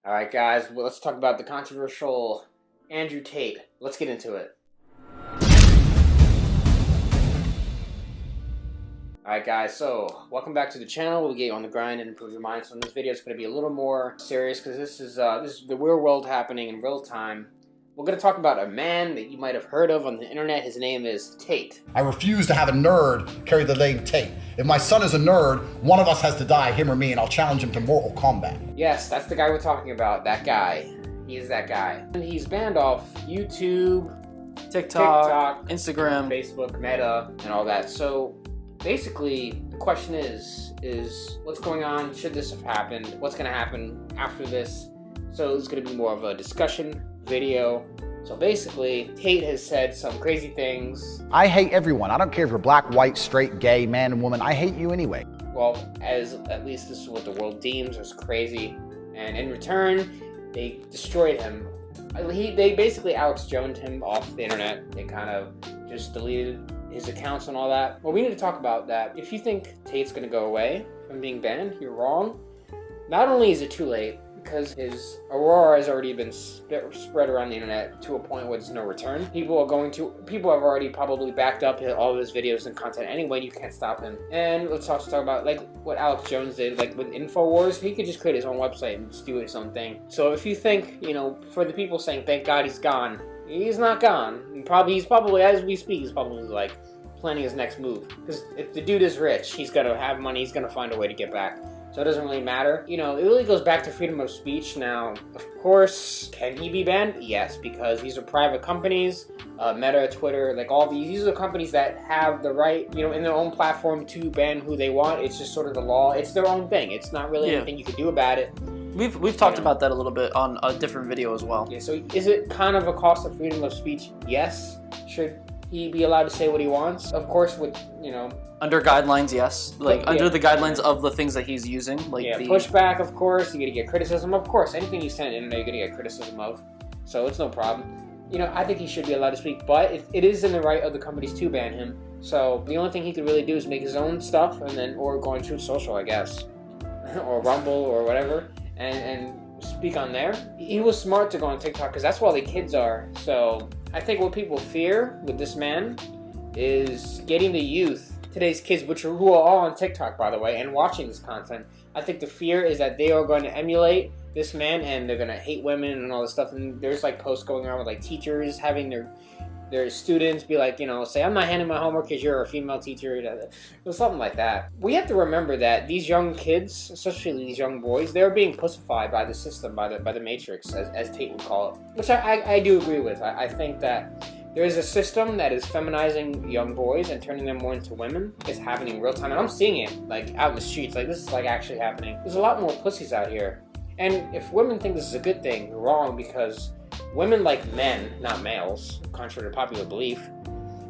All right, guys, well, let's talk about the controversial Andrew Tate. Let's get into it. Alright guys, so welcome back to the channel. We'll get you on the grind and improve your mind. So in this video, it's going to be a little more serious because this is the real world happening in real time. We're going to talk about a man that you might have heard of on the internet. His name is Tate. I refuse to have a nerd carry the name Tate. If my son is a nerd, one of us has to die, him or me, and I'll challenge him to Mortal Kombat. Yes, that's the guy we're talking about. That guy. He is that guy. And he's banned off YouTube, TikTok, Instagram, Facebook, Meta, and all that. So basically, the question is what's going on? Should this have happened? What's going to happen after this? So it's going to be more of a discussion video. So basically, Tate has said some crazy things. I hate everyone. I don't care if you're black, white, straight, gay, man, and woman. I hate you anyway. Well, at least this is what the world deems as crazy. And in return, they destroyed him. They basically Alex Jones'd him off the internet. They kind of just deleted his accounts and all that. Well, we need to talk about that. If you think Tate's going to go away from being banned, you're wrong. Not only is it too late, because his aurora has already been spread around the internet to a point where there's no return. People have already probably backed up all of his videos and content anyway. You can't stop him. And let's also talk about like what Alex Jones did, like with InfoWars. He could just create his own website and just do his own thing. So if you think, for the people saying thank God he's gone, he's not gone. He's probably as we speak, he's probably like planning his next move. Because if the dude is rich, he's gonna have money. He's gonna find a way to get back. So it doesn't really matter. It really goes back to freedom of speech. Now, of course, can he be banned? Yes, because these are private companies, Meta, Twitter, like all these are companies that have the right, in their own platform to ban who they want. It's just sort of the law. It's their own thing. It's not really anything you can do about it. We've talked about that a little bit on a different video as well. Yeah, so is it kind of a cost of freedom of speech? Yes. Should he be allowed to say what he wants? Of course, with, under guidelines, yes. Under the guidelines of the things that he's using. Pushback, of course. You're going to get criticism. Of course, anything you send in there, you're going to get criticism of. So it's no problem. I think he should be allowed to speak, but it is in the right of the companies to ban him. So the only thing he could really do is make his own stuff, or go on Truth Social, I guess. Or Rumble, or whatever, and speak on there. He was smart to go on TikTok, because that's where all the kids are. So I think what people fear with this man is getting the youth, today's kids, who are all on TikTok, by the way, and watching this content. I think the fear is that they are going to emulate this man, and they're going to hate women and all this stuff. And there's posts going around with teachers having their students be say, I'm not handing my homework because you're a female teacher, or something like that. We have to remember that these young kids, especially these young boys, they're being pussified by the system, by the matrix, as Tate would call it, which I do agree with. I think that there is a system that is feminizing young boys and turning them more into women. It's happening in real time, and I'm seeing it out in the streets. This is actually happening. There's a lot more pussies out here, and if women think this is a good thing, you're wrong, because women like men, not males, contrary to popular belief.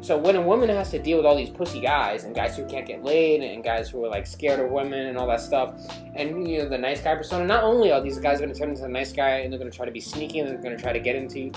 So when a woman has to deal with all these pussy guys, and guys who can't get laid, and guys who are scared of women and all that stuff, and the nice guy persona, not only are these guys going to turn into the nice guy, and they're going to try to be sneaky, and they're going to try to get into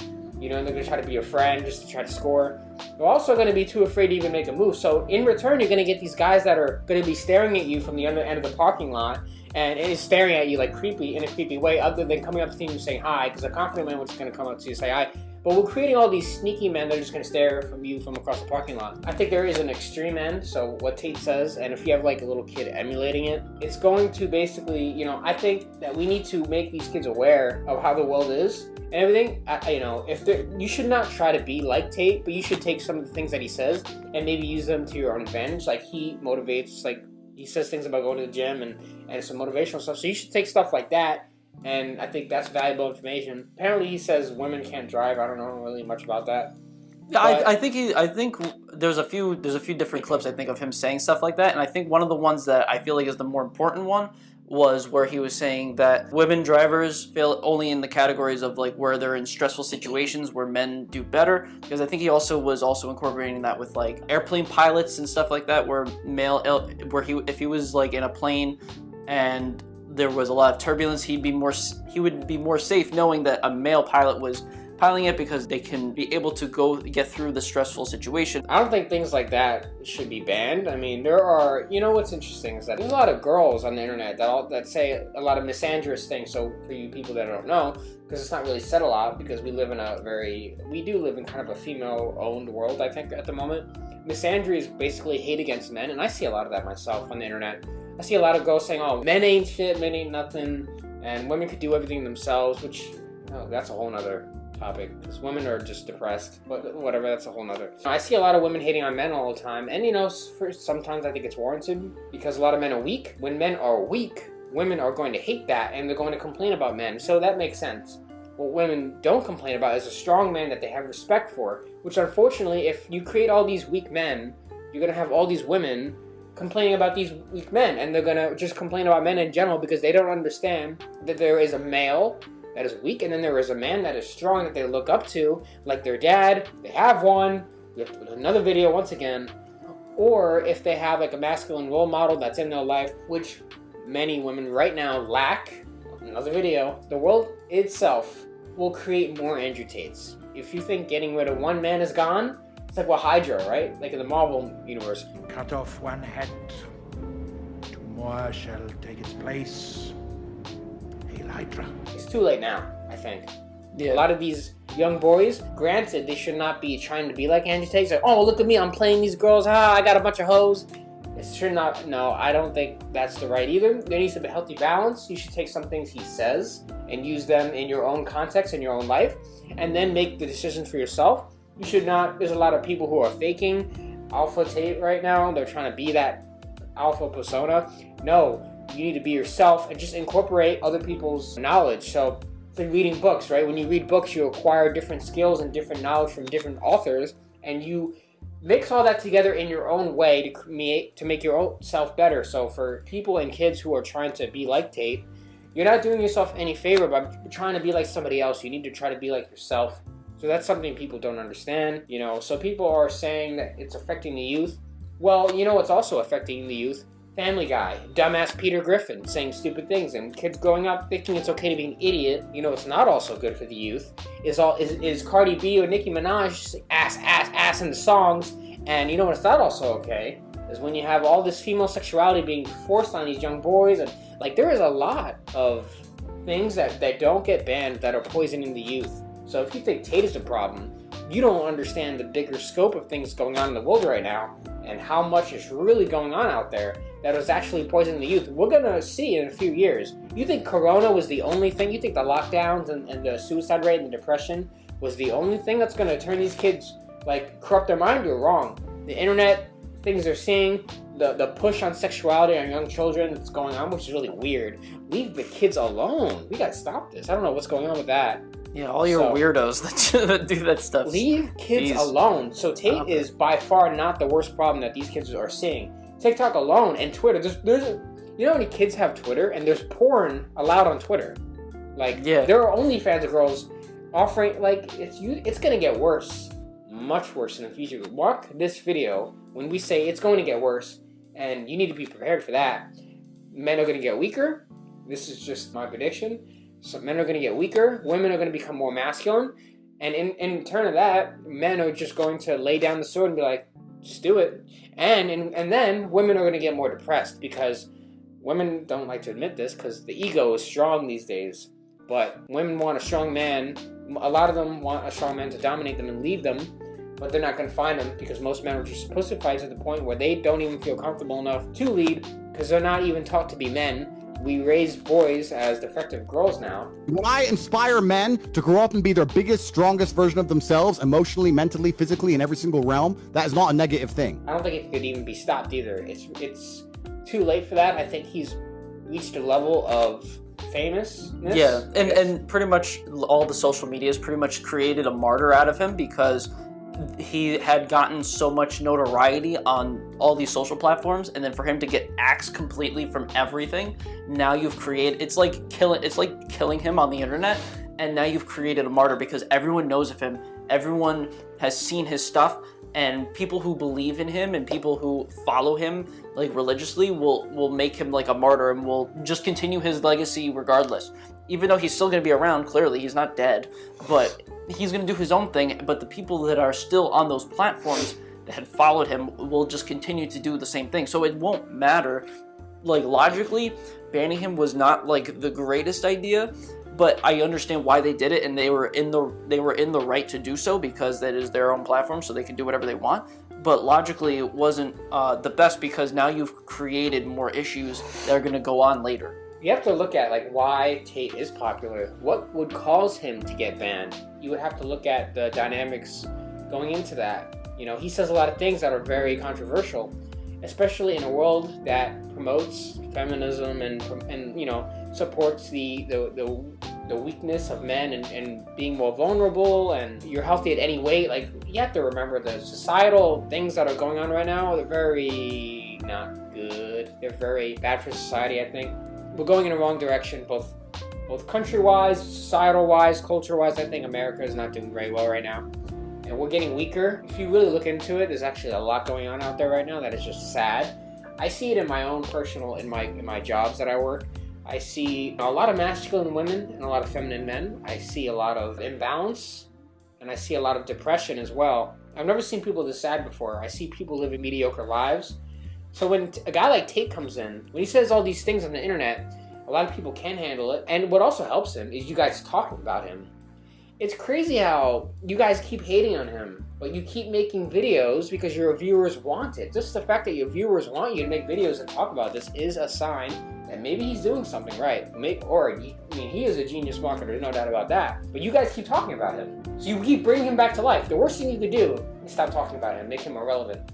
and they're going to try to be your friend just to try to score. They're also going to be too afraid to even make a move. So in return, you're going to get these guys that are going to be staring at you from the other end of the parking lot, and it is staring at you in a creepy way, other than coming up to you and saying hi, because a confident man was just going to come up to you and say hi. But we're creating all these sneaky men that are just going to stare from you from across the parking lot. I think there is an extreme end, so what Tate says, and if you have a little kid emulating it, it's going to basically, I think that we need to make these kids aware of how the world is and everything. You should not try to be like Tate, but you should take some of the things that he says and maybe use them to your own advantage. He motivates, he says things about going to the gym and some motivational stuff, so you should take stuff like that. And I think that's valuable information. Apparently, he says women can't drive. I don't know really much about that. Yeah, I think there's a few different clips, I think, of him saying stuff like that. And I think one of the ones that I feel like is the more important one was where he was saying that women drivers fail only in the categories of where they're in stressful situations where men do better. Because I think he was incorporating that with airplane pilots and stuff like that, where if he was in a plane and there was a lot of turbulence, he would be more safe knowing that a male pilot was piling it because they can be able to go get through the stressful situation. I don't think things like that should be banned. I mean, there are, you know what's interesting is that there's a lot of girls on the internet that say a lot of misandrous things. So for you people that don't know, because it's not really said a lot, because we do live in kind of a female-owned world, I think, at the moment. Misandry is basically hate against men, and I see a lot of that myself on the internet. I see a lot of girls saying, oh, men ain't shit, men ain't nothing, and women could do everything themselves, which, that's a whole nother topic, because women are just depressed, but whatever, that's a whole nother. I see a lot of women hating on men all the time, and sometimes I think it's warranted, because a lot of men are weak. When men are weak, women are going to hate that, and they're going to complain about men, so that makes sense. What women don't complain about is a strong man that they have respect for, which unfortunately, if you create all these weak men, you're going to have all these women complaining about these weak men, and they're going to just complain about men in general because they don't understand that there is a male that is weak, and then there is a man that is strong that they look up to, like their dad. They have one. Another video once again. Or if they have like a masculine role model that's in their life, which many women right now lack. Another video. The world itself will create more Andrew Tates. If you think getting rid of one man is gone, it's like Hydra, right? Like in the Marvel universe. Cut off one head, two more shall take its place. Hail Hydra. It's too late now, I think. Yeah. A lot of these young boys, granted, they should not be trying to be like Andrew Tate. Like, oh, look at me, I'm playing these girls. I got a bunch of hoes. It should not. No, I don't think that's the right either. There needs to be a healthy balance. You should take some things he says and use them in your own context, in your own life, and then make the decisions for yourself. You should not. There's a lot of people who are faking alpha Tate right now. They're trying to be that alpha persona. No, you need to be yourself and just incorporate other people's knowledge. So it's like reading books, right? When you read books, you acquire different skills and different knowledge from different authors, and you mix all that together in your own way to make your own self better. So for people and kids who are trying to be like Tate, you're not doing yourself any favor by trying to be like somebody else. You need to try to be like yourself. So that's something people don't understand, So people are saying that it's affecting the youth. Well, what's also affecting the youth? Family Guy, dumbass Peter Griffin saying stupid things, and kids growing up thinking it's okay to be an idiot. It's not also good for the youth. Is Cardi B or Nicki Minaj ass in the songs, and what's not also okay is when you have all this female sexuality being forced on these young boys, and there is a lot of things that don't get banned that are poisoning the youth. So if you think Tate is the problem, you don't understand the bigger scope of things going on in the world right now and how much is really going on out there that is actually poisoning the youth. We're going to see in a few years. You think Corona was the only thing? You think the lockdowns and the suicide rate and the depression was the only thing that's going to turn these kids, corrupt their mind? You're wrong. The internet, things they're seeing, the push on sexuality on young children that's going on, which is really weird. Leave the kids alone. We got to stop this. I don't know what's going on with that. Yeah, all your weirdos that do that stuff. Leave kids alone. So Tate is by far not the worst problem that these kids are seeing. TikTok alone and Twitter. You know how many kids have Twitter, and there's porn allowed on Twitter. There are OnlyFans of girls offering. It's gonna get worse, much worse in the future. Mark this video when we say it's going to get worse, and you need to be prepared for that. Men are gonna get weaker. This is just my prediction. So men are going to get weaker, women are going to become more masculine, and in turn of that, men are just going to lay down the sword and be like, just do it. And then women are going to get more depressed because women don't like to admit this because the ego is strong these days. But women want a strong man. A lot of them want a strong man to dominate them and lead them, but they're not going to find them because most men are just pussified to the point where they don't even feel comfortable enough to lead because they're not even taught to be men. We raise boys as defective girls now. When I inspire men to grow up and be their biggest, strongest version of themselves, emotionally, mentally, physically, in every single realm, that is not a negative thing. I don't think it could even be stopped either. It's too late for that. I think he's reached a level of famousness. Yeah, and pretty much all the social media has pretty much created a martyr out of him because he had gotten so much notoriety on all these social platforms, and then for him to get axed completely from everything, now you've created it's like killing him on the internet, and now you've created a martyr because everyone knows of him, everyone has seen his stuff, and people who believe in him and people who follow him like religiously will make him like a martyr and will just continue his legacy regardless. Even though he's still going to be around, clearly he's not dead, but he's going to do his own thing. But the people that are still on those platforms that had followed him will just continue to do the same thing. So it won't matter. Like, logically, banning him was not like the greatest idea, but I understand why they did it, and they were in the right to do so because that is their own platform, so they can do whatever they want. But logically, it wasn't the best because now you've created more issues that are going to go on later. You have to look at like why Tate is popular. What would cause him to get banned? You would have to look at the dynamics going into that. You know, he says a lot of things that are very controversial, especially in a world that promotes feminism and you know, supports the weakness of men and being more vulnerable, and you're healthy at any weight. Like, you have to remember the societal things that are going on right now. They're very not good. They're very bad for society, I think. We're going in the wrong direction, both country-wise, societal-wise, culture-wise. I think America is not doing very well right now. And we're getting weaker. If you really look into it, there's actually a lot going on out there right now that is just sad. I see it in my own personal, in my jobs that I work. I see a lot of masculine women and a lot of feminine men. I see a lot of imbalance, and I see a lot of depression as well. I've never seen people this sad before. I see people living mediocre lives. So when a guy like Tate comes in, when he says all these things on the internet, a lot of people can handle it. And what also helps him is you guys talking about him. It's crazy how you guys keep hating on him, but you keep making videos because your viewers want it. Just the fact that your viewers want you to make videos and talk about this is a sign that maybe he's doing something right. He is a genius marketer, no doubt about that. But you guys keep talking about him. So you keep bringing him back to life. The worst thing you could do is stop talking about him, make him irrelevant.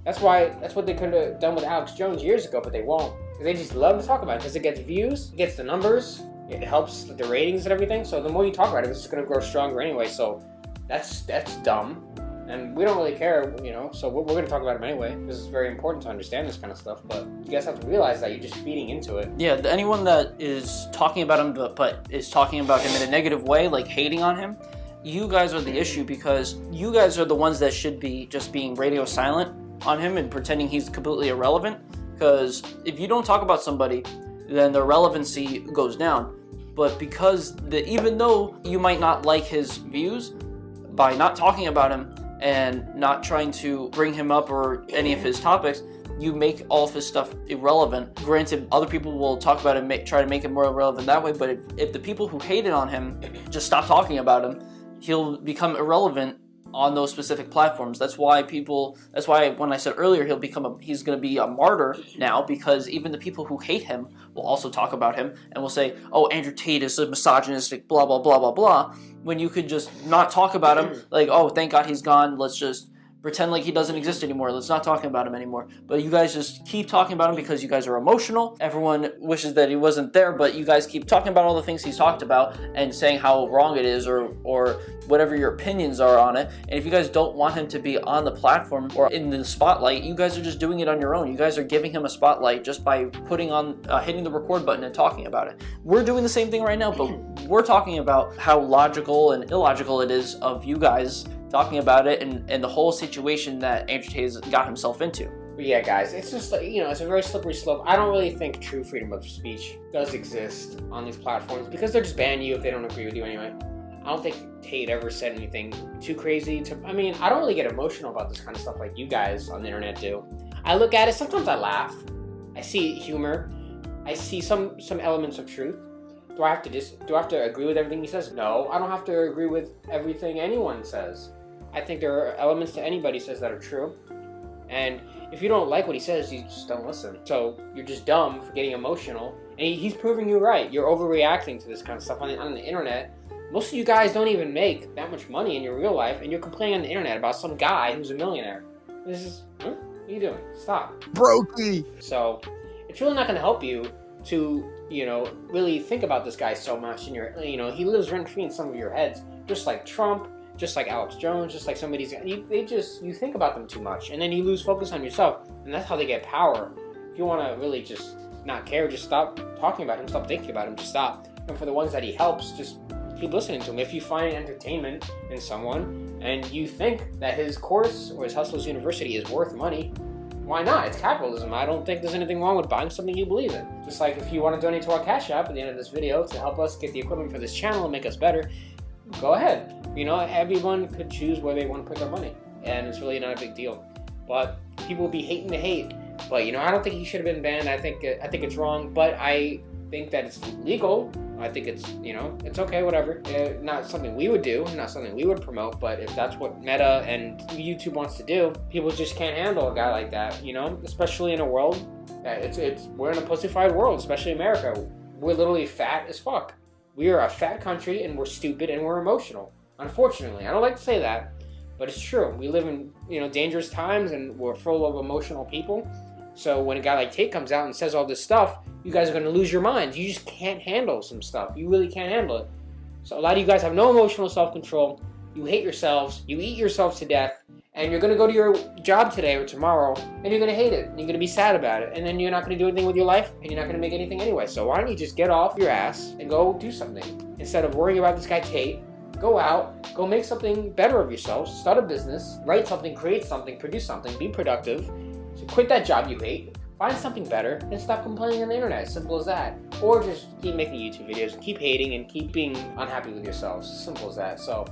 That's what they could have done with Alex Jones years ago, but they won't. Because they just love to talk about it because it gets views, it gets the numbers, it helps with the ratings and everything. So the more you talk about it, it's just going to grow stronger anyway. So that's dumb. And we don't really care, you know, so we're going to talk about him anyway. This is very important to understand this kind of stuff, but you guys have to realize that you're just feeding into it. Yeah, anyone that is talking about him but is talking about him in a negative way, like hating on him, you guys are the issue because you guys are the ones that should be just being radio silent on him and pretending he's completely irrelevant. Because if you don't talk about somebody, then their relevancy goes down. But because even though you might not like his views, by not talking about him and not trying to bring him up or any of his topics, you make all of his stuff irrelevant. Granted, other people will talk about it, try to make it more irrelevant that way, but if the people who hated on him just stop talking about him, he'll become irrelevant on those specific platforms. That's why when I said earlier he's going to be a martyr now, because even the people who hate him will also talk about him and will say, oh, Andrew Tate is a misogynistic, blah, blah, blah, blah, blah, when you could just not talk about him, like, oh, thank God he's gone, let's just pretend like he doesn't exist anymore, let's not talk about him anymore. But you guys just keep talking about him because you guys are emotional. Everyone wishes that he wasn't there, but you guys keep talking about all the things he's talked about and saying how wrong it is or whatever your opinions are on it. And if you guys don't want him to be on the platform or in the spotlight, you guys are just doing it on your own. You guys are giving him a spotlight just by hitting the record button and talking about it. We're doing the same thing right now, but we're talking about how logical and illogical it is of you guys talking about it and the whole situation that Andrew Tate has got himself into. But yeah, guys, it's just like, you know, it's a very slippery slope. I don't really think true freedom of speech does exist on these platforms because they're just banning you if they don't agree with you anyway. I don't think Tate ever said anything too crazy. I don't really get emotional about this kind of stuff like you guys on the internet do. I look at it, sometimes I laugh. I see humor. I see some elements of truth. Do I have to agree with everything he says? No, I don't have to agree with everything anyone says. I think there are elements to anybody says that are true. And if you don't like what he says, you just don't listen. So you're just dumb for getting emotional. And he's proving you right. You're overreacting to this kind of stuff on the internet. Most of you guys don't even make that much money in your real life, and you're complaining on the internet about some guy who's a millionaire. What are you doing? Stop. Brokey! So it's really not going to help you to, you know, really think about this guy so much. And he lives rent-free in some of your heads, just like Trump, just like Alex Jones, just like some of these guys. You think about them too much, and then you lose focus on yourself, and that's how they get power. If you want to really just not care, just stop talking about him, stop thinking about him, just stop. And for the ones that he helps, just keep listening to him. If you find entertainment in someone and you think that his course or his Hustlers University is worth money, why not? It's capitalism. I don't think there's anything wrong with buying something you believe in. Just like if you want to donate to our Cash App at the end of this video to help us get the equipment for this channel and make us better, go ahead. You know, everyone could choose where they want to put their money, and it's really not a big deal. But people be hating to hate. But, you know, I don't think he should have been banned. I think it's wrong, but I think that it's legal. I think it's, you know, it's okay, whatever. Not something we would do, not something we would promote, but if that's what Meta and YouTube wants to do, people just can't handle a guy like that, you know? Especially in a world, we're in a pussified world, especially America. We're literally fat as fuck. We are a fat country, and we're stupid, and we're emotional. Unfortunately, I don't like to say that, but it's true. We live in, you know, dangerous times, and we're full of emotional people. So when a guy like Tate comes out and says all this stuff, you guys are going to lose your minds. You just can't handle some stuff. You really can't handle it. So a lot of you guys have no emotional self-control. You hate yourselves. You eat yourselves to death. And you're going to go to your job today or tomorrow, and you're going to hate it. And you're going to be sad about it. And then you're not going to do anything with your life, and you're not going to make anything anyway. So why don't you just get off your ass and go do something? Instead of worrying about this guy Tate, go out, go make something better of yourselves, start a business, write something, create something, produce something, be productive. So quit that job you hate, find something better, and stop complaining on the internet. Simple as that. Or just keep making YouTube videos, keep hating, and keep being unhappy with yourselves. Simple as that. So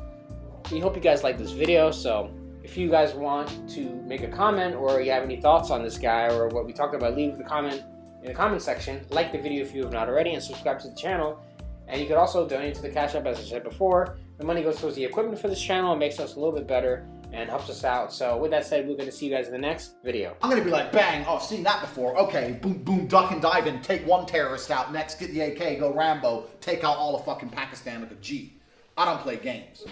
we hope you guys like this video. So if you guys want to make a comment, or you have any thoughts on this guy or what we talked about, leave the comment in the comment section. Like the video if you have not already, and subscribe to the channel. And you could also donate to the Cash App, as I said before. The money goes towards the equipment for this channel and makes us a little bit better and helps us out. So with that said, we're going to see you guys in the next video. I'm going to be like, bang, oh, I've seen that before. Okay, boom, boom, duck and dive in, take one terrorist out. Next, get the AK, go Rambo, take out all of fucking Pakistan like a G. I don't play games.